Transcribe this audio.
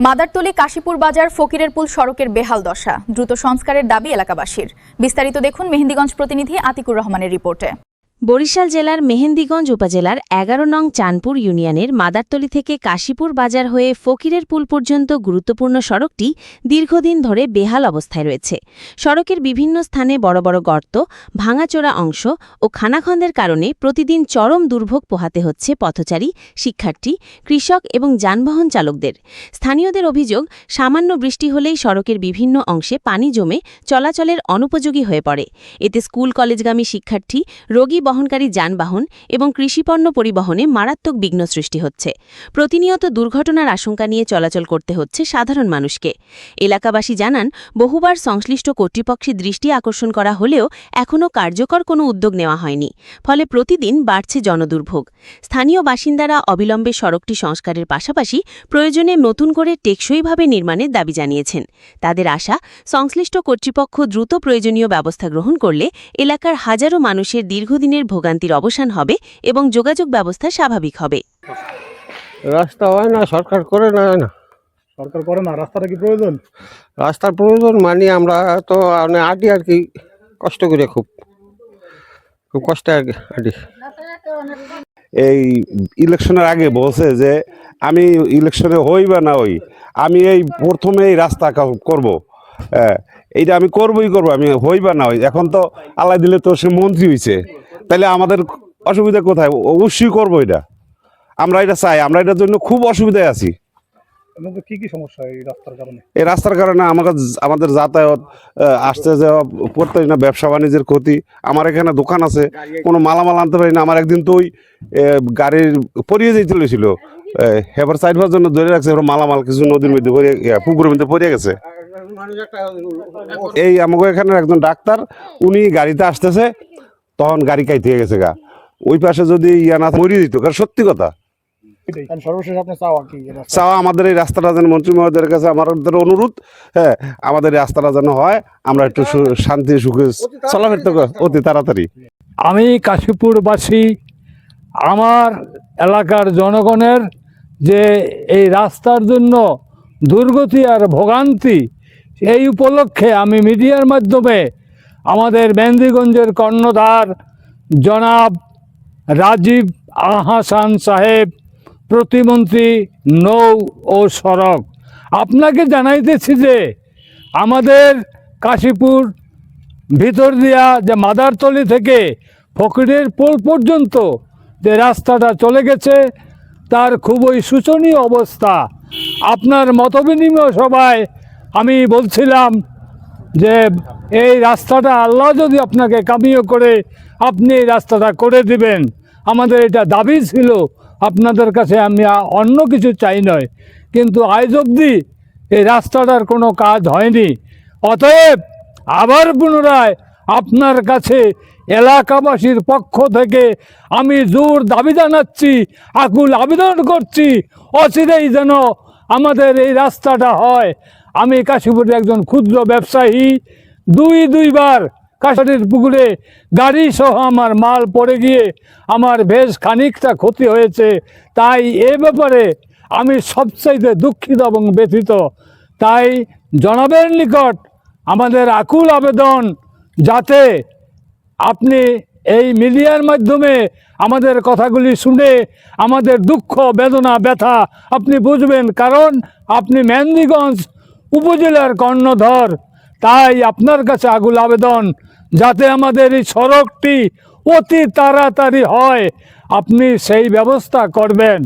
মাদারতলী কাশীপুর বাজার ফকিরের পুল সড়কের বেহাল দশা, দ্রুত সংস্কারের দাবি এলাকাবাসীর। বিস্তারিত দেখুন মেহেন্দিগঞ্জ প্রতিনিধি আতিকুর রহমানের রিপোর্টে। বরিশাল জেলার মেহেন্দিগঞ্জ উপজেলার ১১ নং চাঁদপুর ইউনিয়নের মাদারতলী থেকে কাশীপুর বাজার হয়ে ফকিরের পুল পর্যন্ত গুরুত্বপূর্ণ সড়কটি দীর্ঘদিন ধরে বেহাল অবস্থায় রয়েছে। সড়কের বিভিন্ন স্থানে বড় বড় গর্ত, ভাঙাচোরা অংশ ও খানাখন্দের কারণে প্রতিদিন চরম দুর্ভোগ পোহাতে হচ্ছে পথচারী, শিক্ষার্থী, কৃষক এবং যানবাহন চালকদের। স্থানীয়দের অভিযোগ, সামান্য বৃষ্টি হলেই সড়কের বিভিন্ন অংশে পানি জমে চলাচলের অনুপযোগী হয়ে পড়ে। এতে স্কুল কলেজগামী শিক্ষার্থী, রোগী বহনকারী যানবাহন এবং কৃষিপণ্য পরিবহনে মারাত্মক বিঘ্ন সৃষ্টি হচ্ছে। প্রতিনিয়ত দুর্ঘটনার আশঙ্কা নিয়ে চলাচল করতে হচ্ছে সাধারণ মানুষকে। এলাকাবাসী জানান, বহুবার সংশ্লিষ্ট কর্তৃপক্ষের দৃষ্টি আকর্ষণ করা হলেও এখনও কার্যকর কোনো উদ্যোগ নেওয়া হয়নি। ফলে প্রতিদিন বাড়ছে জনদুর্ভোগ। স্থানীয় বাসিন্দারা অবিলম্বে সড়কটি সংস্কারের পাশাপাশি প্রয়োজনে নতুন করে টেকসইভাবে নির্মাণের দাবি জানিয়েছেন। তাদের আশা, সংশ্লিষ্ট কর্তৃপক্ষ দ্রুত প্রয়োজনীয় ব্যবস্থা গ্রহণ করলে এলাকার হাজারো মানুষের দীর্ঘদিনের ভোগান্তির অবসান হবে এবং যোগাযোগ ব্যবস্থা স্বাভাবিক হবে। রাস্তা হয় না, সরকার করে না। সরকার করে না, রাস্তাটা কি প্রয়োজন? রাস্তার প্রয়োজন মানে আমরা তো আটি আর কি কষ্ট করে, খুব কষ্টে আর কি আটি। এই ইলেকশনের আগে বলছে যে আমি ইলেকশনে হই বা না হই, আমি এই প্রথমে এই রাস্তা করব, এইটা আমি করবই করবো, আমি হই বা না হই। এখন তো আল্লাহ দিলে তো সে মন্ত্রী হয়েছে, তাহলে আমাদের অসুবিধা কোথায়? অবশ্যই করবো এটা, আমরা এটা চাই, আমরা এটার জন্য খুব অসুবিধায় আছি। কি কি সমস্যা এই রাস্তার কারণে? এই রাস্তার কারণে আমাদের যাতায়াত, আসতে যাওয়া, পড়তে না, ব্যবসা বাণিজ্যের ক্ষতি। আমার এখানে দোকান আছে, কোনো মালামাল আনতে পারি না। আমার একদিন তো ওই গাড়ির পরিয়ে যেতে ছিল, হেবার সাইড হওয়ার জন্য ধরে রাখছে, মালামাল কিছু নদীর মধ্যে পড়ে, পুকুরের মধ্যে পড়ে গেছে। এই আমাকে এখানে একজন ডাক্তার, উনি গাড়িতে আসতেছে, তখন গাড়ি কাইতে গেছে গা। ওই পাশে যদি ইয়া না মরিয়ে দিত, কারণ সত্যি কথা। সর্বশেষ আপনি চাওয়া কি? চাওয়া আমাদের এই রাস্তাটা যেন, মন্ত্রী মহোদয়ের কাছে আমাদের অনুরোধ, আমাদের এই রাস্তাটা যেন হয়, আমরা একটু শান্তি সুখে চলাফেরা অতি তাড়াতাড়ি। আমি কাশীপুরবাসী, আমার এলাকার জনগণের যে এই রাস্তার জন্য দুর্গতি আর ভোগান্তি, এই উপলক্ষে আমি মিডিয়ার মাধ্যমে আমাদের মেহেন্দিগঞ্জের কর্ণধার জনাব রাজীব আহসান সাহেব, প্রতিমন্ত্রী নৌ ও সড়ক, আপনাকে জানাইতেছি যে আমাদের কাশীপুর ভিতর দিয়া যে মাদারতলী থেকে ফকিরের পুল পর্যন্ত যে রাস্তাটা চলে গেছে, তার খুবই শোচনীয় অবস্থা। আপনার মতবিনিময় সভায় আমি বলছিলাম যে এই রাস্তাটা আল্লাহ যদি আপনাকে কামিয়ে করে আপনি এই রাস্তাটা করে দিবেন, আমাদের এটা দাবি ছিল আপনাদের কাছে, আমি অন্য কিছু চাই নয়। কিন্তু আজ অবধি এই রাস্তাটার কোনো কাজ হয়নি। অতএব আবার পুনরায় আপনার কাছে এলাকাবাসীর পক্ষ থেকে আমি জোর দাবি জানাচ্ছি, আকুল আবেদন করছি, অচিরেই যেন আমাদের এই রাস্তাটা হয়। আমি কাশীপুরের একজন ক্ষুদ্র ব্যবসায়ী, দুইবার কাশারির পুকুরে গাড়ি সহ আমার মাল পড়ে গিয়ে আমার বেশ খানিকটা ক্ষতি হয়েছে। তাই এ ব্যাপারে আমি সবচাইতে দুঃখিত এবং ব্যথিত। তাই জনাবের নিকট আমাদের আকুল আবেদন, যাতে আপনি এই মিডিয়ার মাধ্যমে আমাদের কথাগুলি শুনে আমাদের দুঃখ, বেদনা, ব্যথা আপনি বুঝবেন। কারণ আপনি মেহেন্দিগঞ্জ উপজেলার কর্ণধর। তাই আপনার কাছে আকুল আবেদন, যাতে আমাদের এই সড়কটি অতি তাড়াতাড়ি হয়, আপনি সেই ব্যবস্থা করবেন।